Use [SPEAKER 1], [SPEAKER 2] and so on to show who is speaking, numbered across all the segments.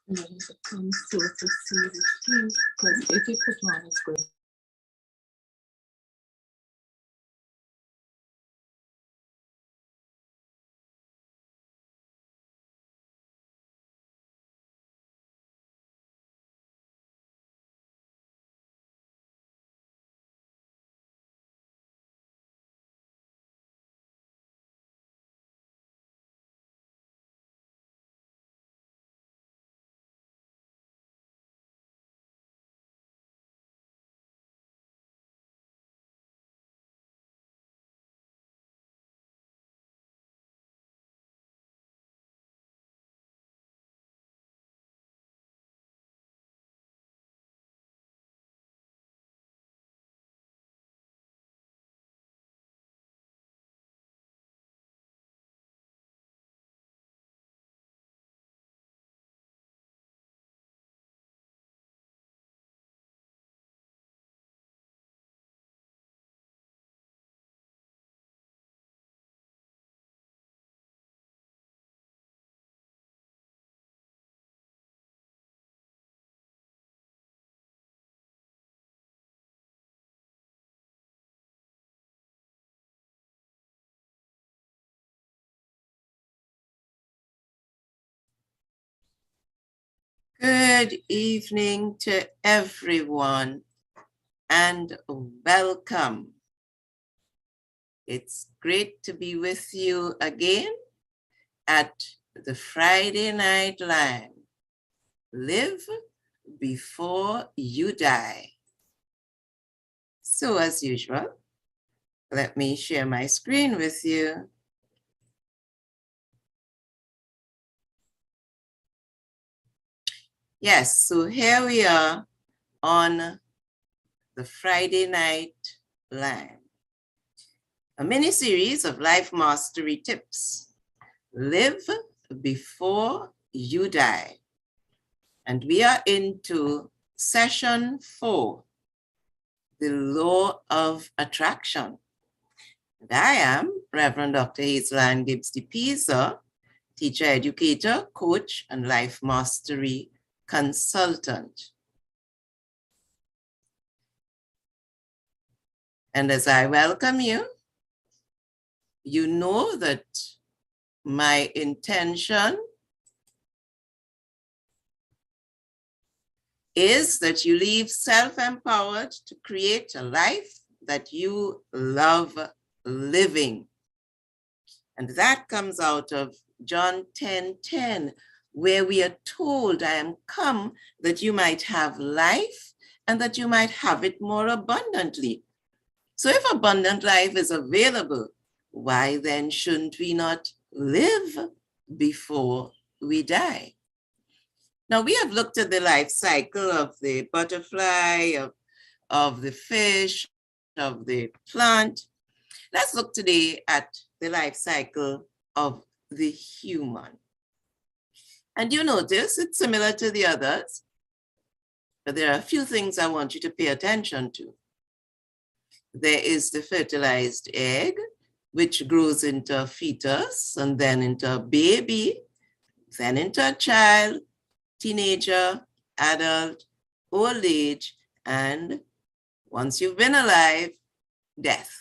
[SPEAKER 1] And then if it comes to it to see the sheet, because if you put one, it's going.
[SPEAKER 2] Good evening to everyone and welcome. It's great to be with you again at the Friday Night Live. Live before you die. So as usual, let me share my screen with you. Yes, so here we are on the Friday Night Live, a mini series of life mastery tips. Live before you die. And we are into session 4, the law of attraction. And I am Reverend Dr. Hazel Gibbs de Pisa, teacher, educator, coach, and life mastery consultant. And as I welcome you, you know that my intention is that you leave self-empowered to create a life that you love living. And that comes out of John 10:10, where we are told, I am come that you might have life and that you might have it more abundantly. So if abundant life is available, why then shouldn't we not live before we die? Now, we have looked at the life cycle of the butterfly, of the fish, of the plant. Let's look today at the life cycle of the human. And you notice it's similar to the others, but there are a few things I want you to pay attention to. There is the fertilized egg, which grows into a fetus and then into a baby, then into a child, teenager, adult, old age, and once you've been alive, death.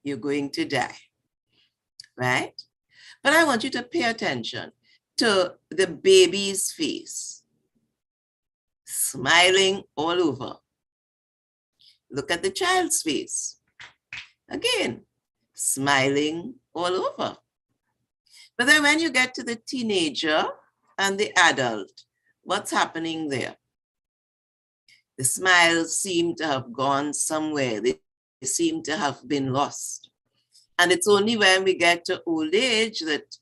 [SPEAKER 2] You're going to die, right? But I want you to pay attention to the baby's face, smiling all over. Look at the child's face. Again, smiling all over. But then when you get to the teenager and the adult, what's happening there? The smiles seem to have gone somewhere. They seem to have been lost. And it's only when we get to old age that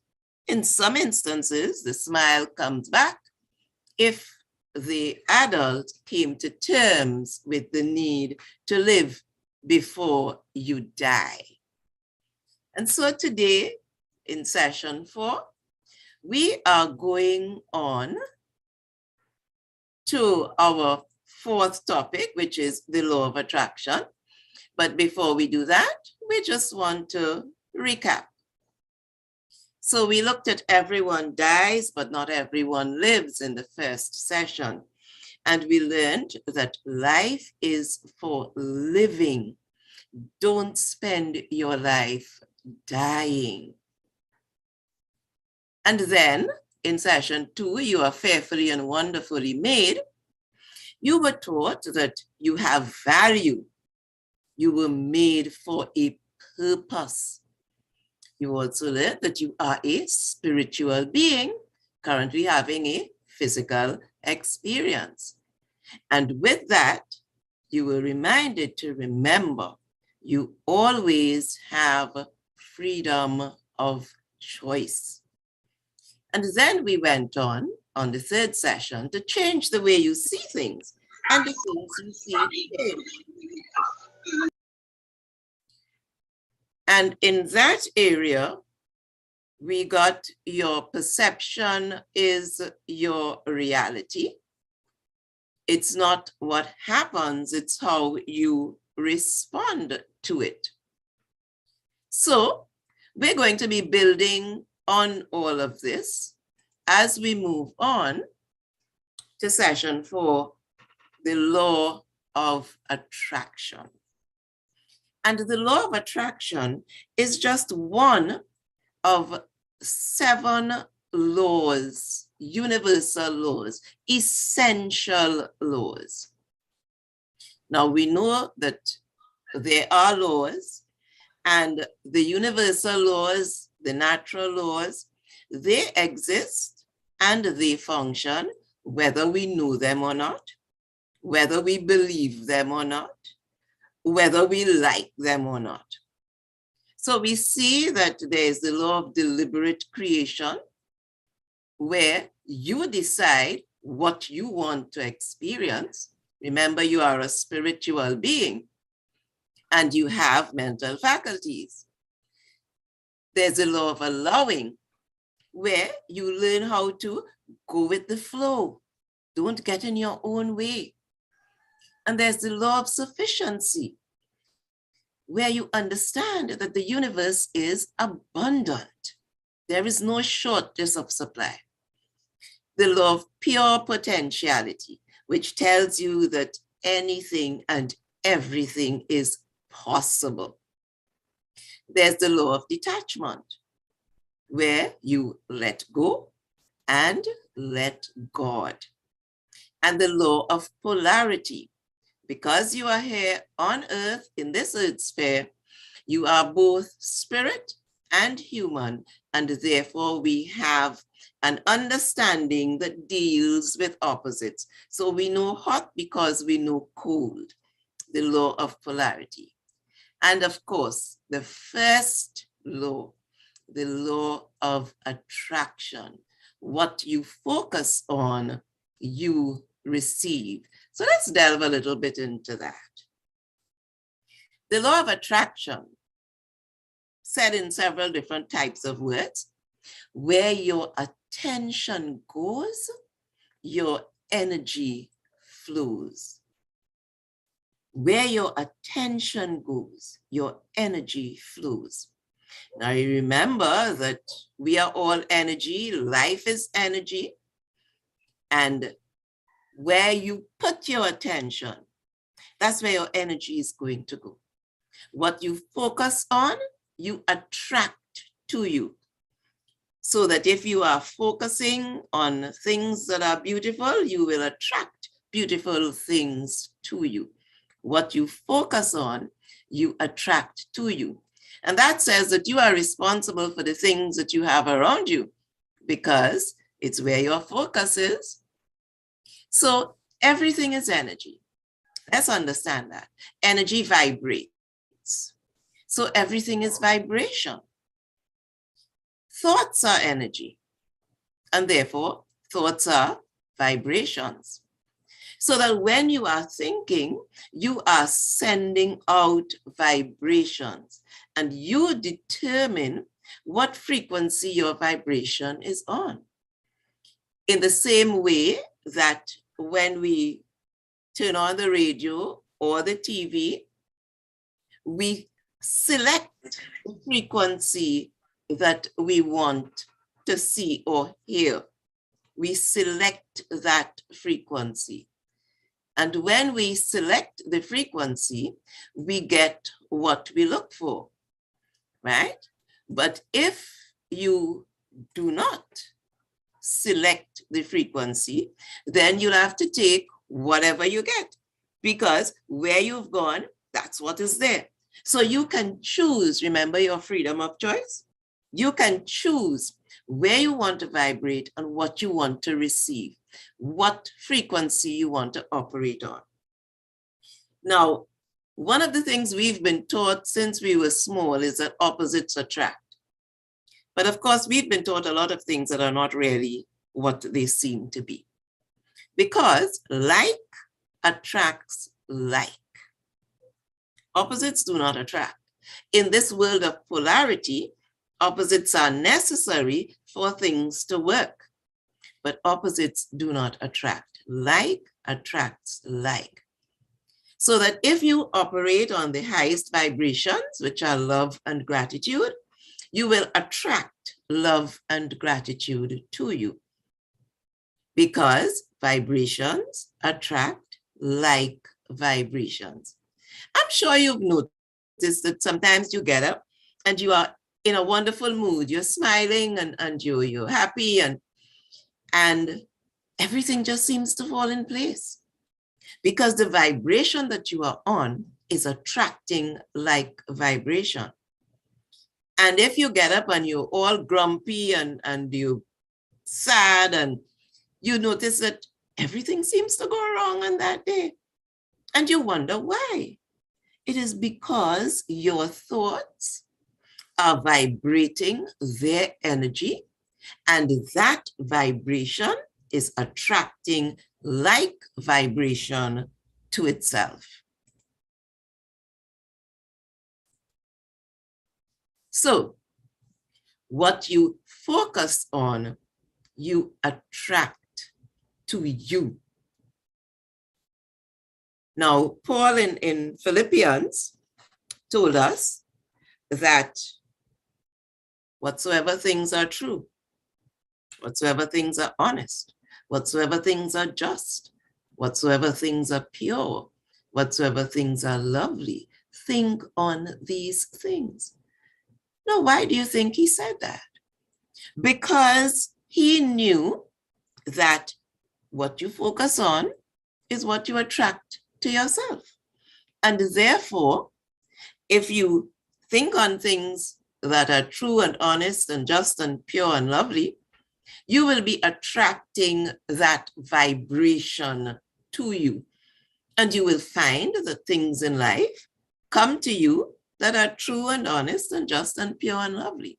[SPEAKER 2] in some instances, the smile comes back if the adult came to terms with the need to live before you die. And so today, in session 4, we are going on to our 4th topic, which is the law of attraction. But before we do that, we just want to recap. So we looked at everyone dies, but not everyone lives in the first session. And we learned that life is for living. Don't spend your life dying. And then in session 2, you are fearfully and wonderfully made. You were taught that you have value. You were made for a purpose. You also learned that you are a spiritual being, currently having a physical experience. And with that, you were reminded to remember you always have freedom of choice. And then we went on the third session to change the way you see things, and the things you see change. And in that area, we got your perception is your reality. It's not what happens, it's how you respond to it. So we're going to be building on all of this as we move on to session 4, the law of attraction. And the law of attraction is just one of 7 laws, universal laws, essential laws. Now we know that there are laws, and the universal laws, the natural laws, they exist and they function whether we know them or not, whether we believe them or not, whether we like them or not. So we see that there is the law of deliberate creation, where you decide what you want to experience. Remember, you are a spiritual being and you have mental faculties. There's a law of allowing, where you learn how to go with the flow. Don't get in your own way. And there's the law of sufficiency, where you understand that the universe is abundant. There is no shortage of supply. The law of pure potentiality, which tells you that anything and everything is possible. There's the law of detachment, where you let go and let God. And the law of polarity, because you are here on earth, in this earth sphere, you are both spirit and human, and therefore we have an understanding that deals with opposites. So we know hot because we know cold, the law of polarity. And of course, the first law, the law of attraction. What you focus on, you receive. So let's delve a little bit into that. The law of attraction, said in several different types of words, where your attention goes, your energy flows. Where your attention goes, your energy flows. Now you remember that we are all energy, life is energy, and where you put your attention, that's where your energy is going to go. What you focus on, you attract to you. So that if you are focusing on things that are beautiful, you will attract beautiful things to you. What you focus on, you attract to you. And that says that you are responsible for the things that you have around you, because it's where your focus is. So everything is energy. Let's understand that. Energy vibrates. So everything is vibration. Thoughts are energy, and therefore thoughts are vibrations. So that when you are thinking, you are sending out vibrations, and you determine what frequency your vibration is on. In the same way that when we turn on the radio or the TV, we select the frequency that we want to see or hear. We select that frequency. And when we select the frequency, we get what we look for, right? But if you do not select the frequency, then you'll have to take whatever you get, because where you've gone, that's what is there. So you can choose, remember your freedom of choice? You can choose where you want to vibrate and what you want to receive, what frequency you want to operate on. Now, one of the things we've been taught since we were small is that opposites attract. But of course, we've been taught a lot of things that are not really what they seem to be. Because like attracts like. Opposites do not attract. In this world of polarity, opposites are necessary for things to work. But opposites do not attract. Like attracts like. So that if you operate on the highest vibrations, which are love and gratitude, you will attract love and gratitude to you. Because vibrations attract like vibrations. I'm sure you've noticed that sometimes you get up and you are in a wonderful mood. You're smiling and you're happy and everything just seems to fall in place. Because the vibration that you are on is attracting like vibration. And if you get up and you're all grumpy and you're sad, and you notice that everything seems to go wrong on that day, and you wonder why. It is because your thoughts are vibrating their energy, and that vibration is attracting like vibration to itself. So what you focus on, you attract to you. Now, Paul in Philippians told us that whatsoever things are true, whatsoever things are honest, whatsoever things are just, whatsoever things are pure, whatsoever things are lovely, think on these things. Now, why do you think he said that? Because he knew that what you focus on is what you attract to yourself. And therefore, if you think on things that are true and honest and just and pure and lovely, you will be attracting that vibration to you. And you will find that things in life come to you that are true and honest and just and pure and lovely.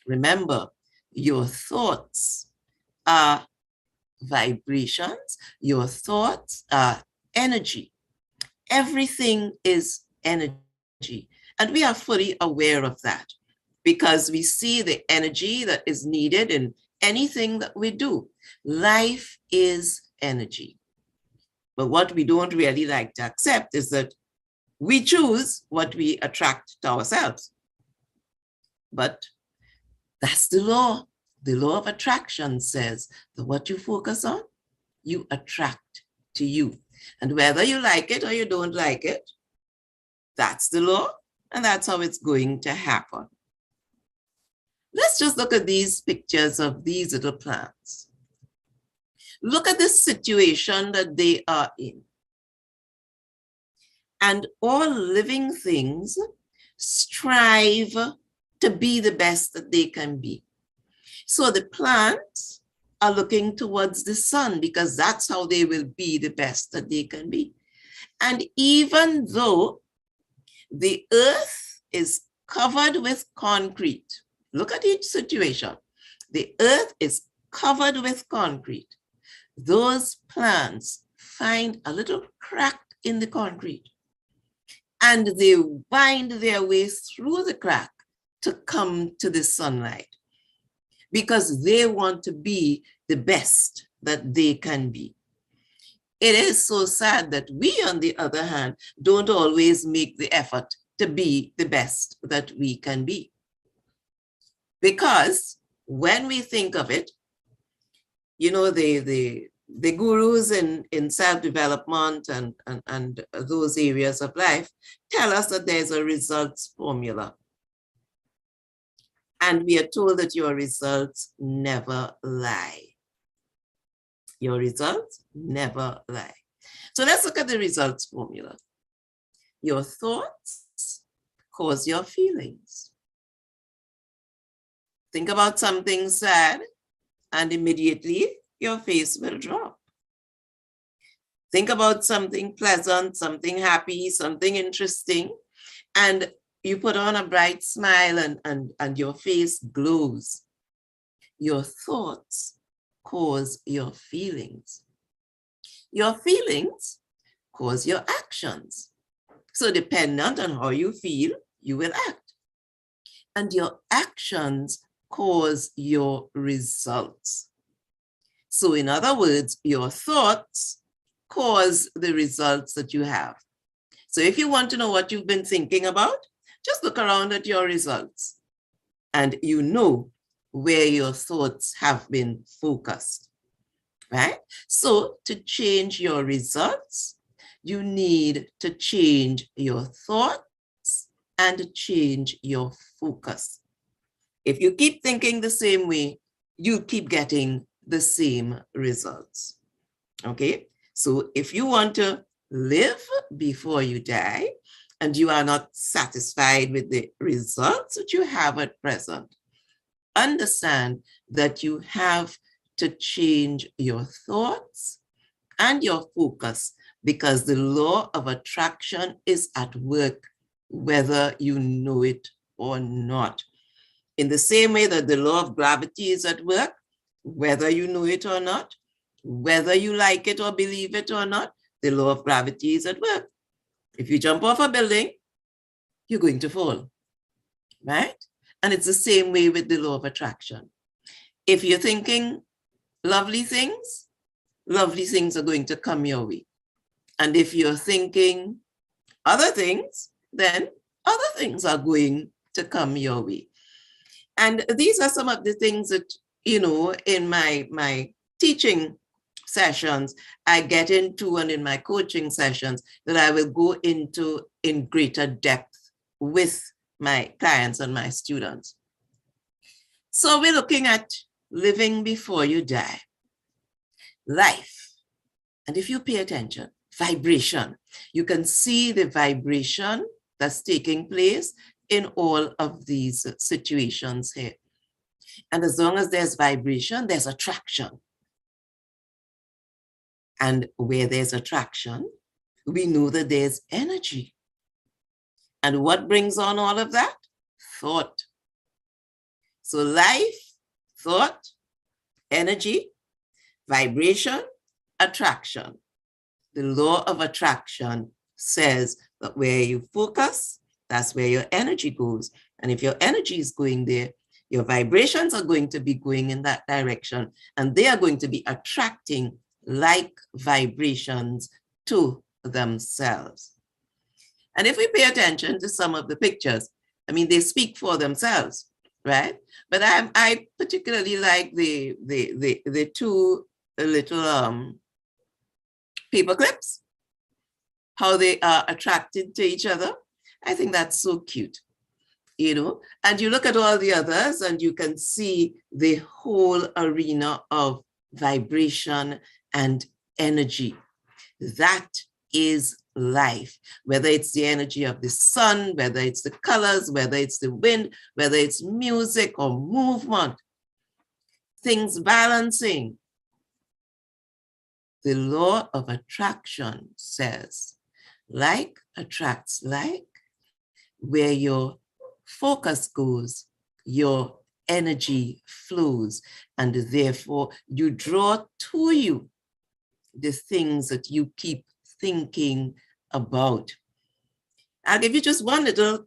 [SPEAKER 2] Remember, your thoughts are vibrations. Your thoughts are energy. Everything is energy. And we are fully aware of that because we see the energy that is needed in anything that we do. Life is energy. But what we don't really like to accept is that we choose what we attract to ourselves. But that's the law. The law of attraction says that what you focus on, you attract to you. And whether you like it or you don't like it, that's the law, and that's how it's going to happen. Let's just look at these pictures of these little plants. Look at the situation that they are in. And all living things strive to be the best that they can be. So the plants are looking towards the sun because that's how they will be the best that they can be. And even though the earth is covered with concrete, look at each situation. The earth is covered with concrete. Those plants find a little crack in the concrete and they wind their way through the crack to come to the sunlight because they want to be the best that they can be. It is so sad that we, on the other hand, don't always make the effort to be the best that we can be. Because when we think of it, you know, the gurus in self-development and those areas of life tell us that there's a results formula. And we are told that your results never lie. Your results never lie. So let's look at the results formula. Your thoughts cause your feelings. Think about something sad and immediately your face will drop. Think about something pleasant, something happy, something interesting, and you put on a bright smile and your face glows. Your thoughts cause your feelings. Your feelings cause your actions. So dependent on how you feel, you will act. And your actions cause your results. So in other words, your thoughts cause the results that you have. So if you want to know what you've been thinking about, just look around at your results and you know where your thoughts have been focused, right? So to change your results, you need to change your thoughts and change your focus. If you keep thinking the same way, you keep getting the same results, okay? So if you want to live before you die and you are not satisfied with the results that you have at present, understand that you have to change your thoughts and your focus because the law of attraction is at work whether you know it or not. In the same way that the law of gravity is at work, whether you know it or not, whether you like it or believe it or not, the law of gravity is at work. If you jump off a building, you're going to fall, right? And it's the same way with the law of attraction. If you're thinking lovely things are going to come your way. And if you're thinking other things, then other things are going to come your way. And these are some of the things that, you know, in my teaching sessions, I get into, and in my coaching sessions that I will go into in greater depth with my clients and my students. So we're looking at living before you die, life. And if you pay attention, vibration, you can see the vibration that's taking place in all of these situations here. And as long as there's vibration, there's attraction. And where there's attraction, we know that there's energy. And what brings on all of that? Thought. So life, thought, energy, vibration, attraction. The law of attraction says that where you focus, that's where your energy goes. And if your energy is going there, your vibrations are going to be going in that direction, and they are going to be attracting like vibrations to themselves. And if we pay attention to some of the pictures, I mean, they speak for themselves, right? But I particularly like the two little paper clips, how they are attracted to each other. I think that's so cute, you know? And you look at all the others and you can see the whole arena of vibration and energy. That is life, whether it's the energy of the sun, whether it's the colors, whether it's the wind, whether it's music or movement, things balancing. The law of attraction says, like attracts like. Where your focus goes, your energy flows, and therefore you draw to you the things that you keep thinking about. I'll give you just one little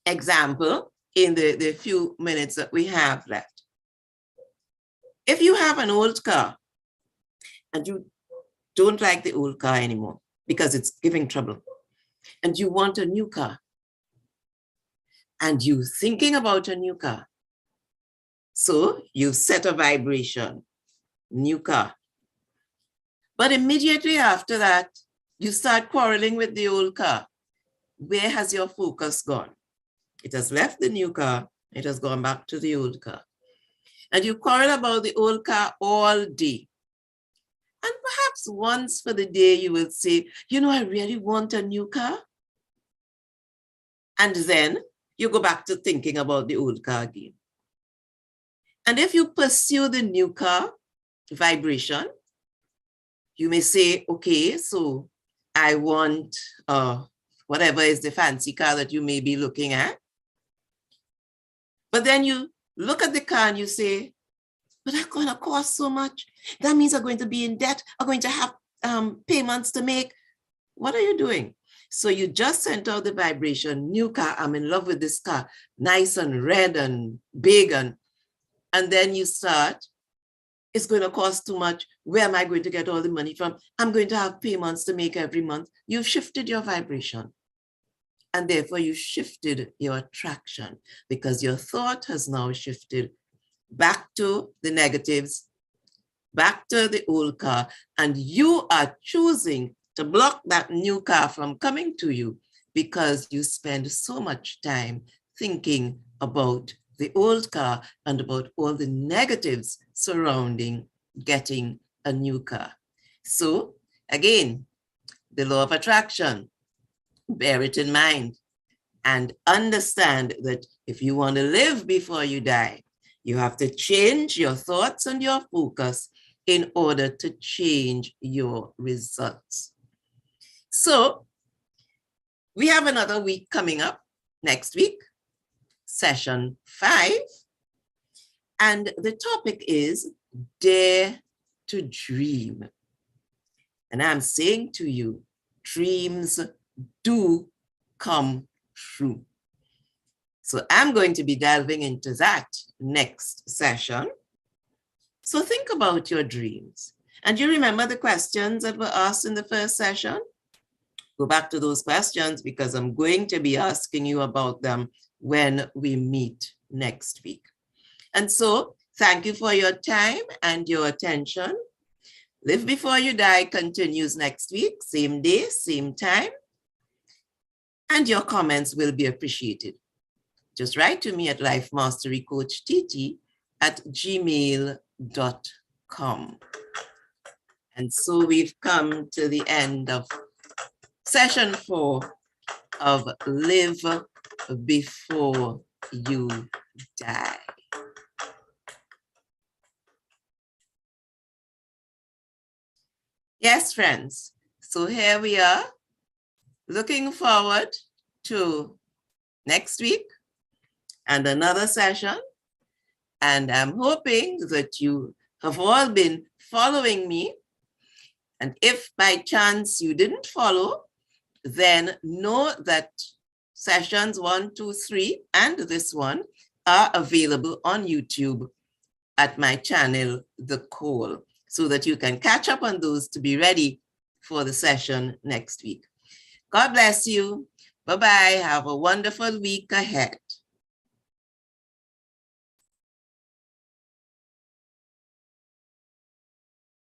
[SPEAKER 2] example in the few minutes that we have left. If you have an old car and you don't like the old car anymore because it's giving trouble, and you want a new car, and you're thinking about a new car, So you set a vibration, new car. But immediately after that, you start quarreling with the old car. Where has your focus gone? It has left the new car. It has gone back to the old car. And you quarrel about the old car all day. And perhaps once for the day you will say, you know, I really want a new car. And then you go back to thinking about the old car again. And if you pursue the new car vibration, you may say, okay, so I want whatever is the fancy car that you may be looking at. But then you look at the car and you say, but that's going to cost so much. That means I'm going to be in debt. I'm going to have payments to make. What are you doing? So you just sent out the vibration, new car, I'm in love with this car, nice and red and big. And then you start, it's going to cost too much. Where am I going to get all the money from? I'm going to have payments to make every month. You've shifted your vibration. And therefore you shifted your attraction because your thought has now shifted back to the negatives, back to the old car, and you are choosing to block that new car from coming to you because you spend so much time thinking about the old car and about all the negatives surrounding getting a new car. So again, the law of attraction, bear it in mind and understand that if you want to live before you die, you have to change your thoughts and your focus in order to change your results. So we have another week coming up next week, session 5. And the topic is Dare to Dream. And I'm saying to you, dreams do come true. So I'm going to be delving into that next session. So think about your dreams. And you remember the questions that were asked in the first session? Go back to those questions because I'm going to be asking you about them when we meet next week. And so thank you for your time and your attention. Live Before You Die continues next week, same day, same time. And your comments will be appreciated. Just write to me at lifemasterycoachtt@gmail.com. And so we've come to the end of session 4 of Live Before You Die. Yes, friends. So here we are, looking forward to next week and another session. And I'm hoping that you have all been following me. And if by chance you didn't follow, then know that sessions 1, 2, 3, and this one are available on YouTube at my channel, The C.A.L.L, so that you can catch up on those to be ready for the session next week. God bless you. Bye-bye. Have a wonderful week ahead.